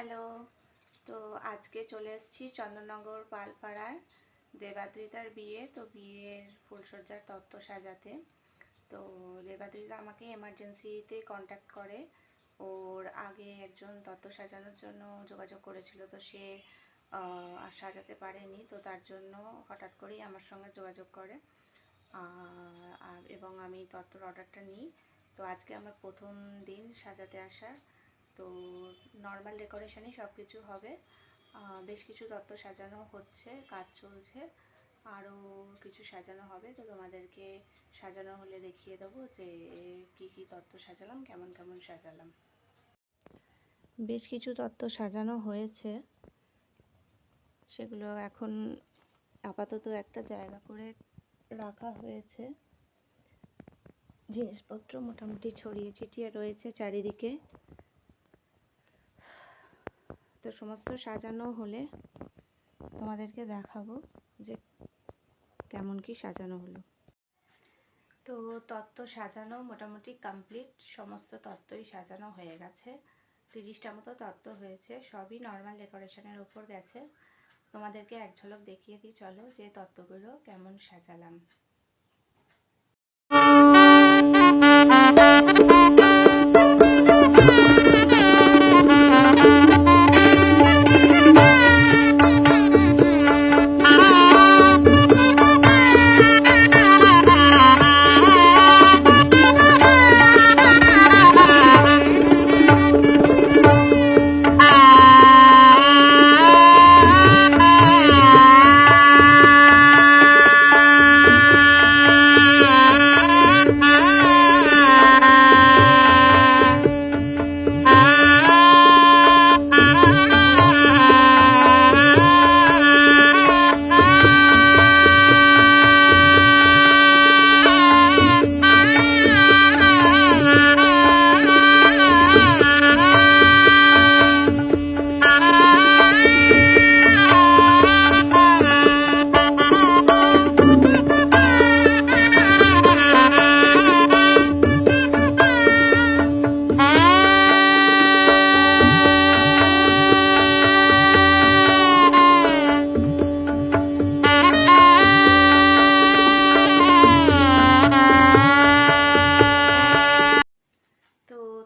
Hello. তো আজকে চলে এসেছি চন্দননগর পালপাড়ায় দেবাদ্রিতার বিয়ে। তো বিয়ের ফুলসজ্জার তত্ত্ব সাজাতে। তো দেবাদ্রিতা আমাকে এমার্জেন্সিতে কন্ট্যাক্ট করে। ওর আগে একজন তত্ত্ব সাজানোর জন্য যোগাযোগ করেছিল, তো সে সাজাতে পারেনি। তো তার জন্য হঠাৎ করেই আমার সঙ্গে যোগাযোগ করে এবং আমি তত্ত্বর অর্ডারটা নিই। তো আজকে আমার প্রথম দিন সাজাতে আসা। তো নর্মাল ডেকোরেশনই সব কিছু হবে। বেশ কিছু তত্ত্ব সাজানো হচ্ছে, কাজ চলছে, আরও কিছু সাজানো হবে। তো তোমাদেরকে সাজানো হলে দেখিয়ে দেবো যে কি কি তত্ত্ব সাজালাম, কেমন কেমন সাজালাম। বেশ কিছু তত্ত্ব সাজানো হয়েছে, সেগুলো এখন আপাতত একটা জায়গা করে রাখা হয়েছে। জিনিসপত্র মোটামুটি ছড়িয়ে ছিটিয়ে রয়েছে চারিদিকে। তো সমস্ত সাজানো হলে তোমাদেরকে দেখাবো যে কেমন কি সাজানো হলো। তো তত্ত্ব সাজানো মোটামুটি কমপ্লিট, সমস্ত তত্ত্বই সাজানো হয়ে গেছে। 30টা মতো তত্ত্ব হয়েছে, সবই নর্মাল ডেকোরেশনের উপর গেছে। তোমাদেরকে এক ঝলক দেখিয়ে দিই চলো যে তত্ত্বগুলো কেমন সাজালাম।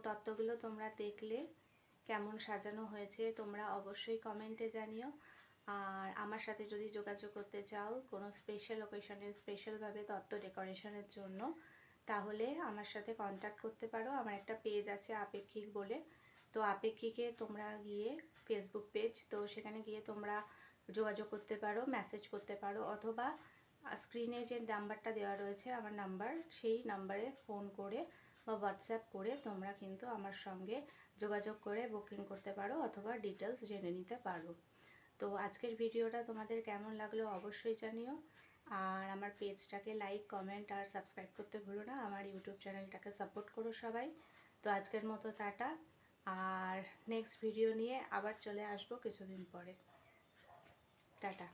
তত্ত্বগুলো তোমরা দেখলে কেমন সাজানো হয়েছে তোমরা অবশ্যই কমেন্টে জানিও। আর আমার সাথে যদি যোগাযোগ করতে চাও কোনো স্পেশাল অকেশনে স্পেশালভাবে তত্ত্ব ডেকোরেশনের জন্য, তাহলে আমার সাথে কন্ট্যাক্ট করতে পারো। আমার একটা পেজ আছে আপেক্ষিক বলে, তো আপেক্ষিকে তোমরা গিয়ে ফেসবুক পেজ, তো সেখানে গিয়ে তোমরা যোগাযোগ করতে পারো, মেসেজ করতে পারো, অথবা স্ক্রিনে যে নাম্বারটা দেওয়া রয়েছে আমার নাম্বার, সেই নাম্বারে ফোন করে বা হোয়াটসঅ্যাপ করে তোমরা কিন্তু আমার সঙ্গে যোগাযোগ করে বুকিং করতে পারো অথবা ডিটেলস জেনে নিতে পারো। তো আজকের ভিডিওটা তোমাদের কেমন লাগলো অবশ্যই জানিও। আর আমার পেজটাকে লাইক, কমেন্ট আর সাবস্ক্রাইব করতে ভুলো না। আমার ইউটিউব চ্যানেলটাকে সাপোর্ট করো সবাই। তো আজকের মতো টাটা, আর নেক্সট ভিডিও নিয়ে আবার চলে আসবো কিছুদিন পরে। টাটা।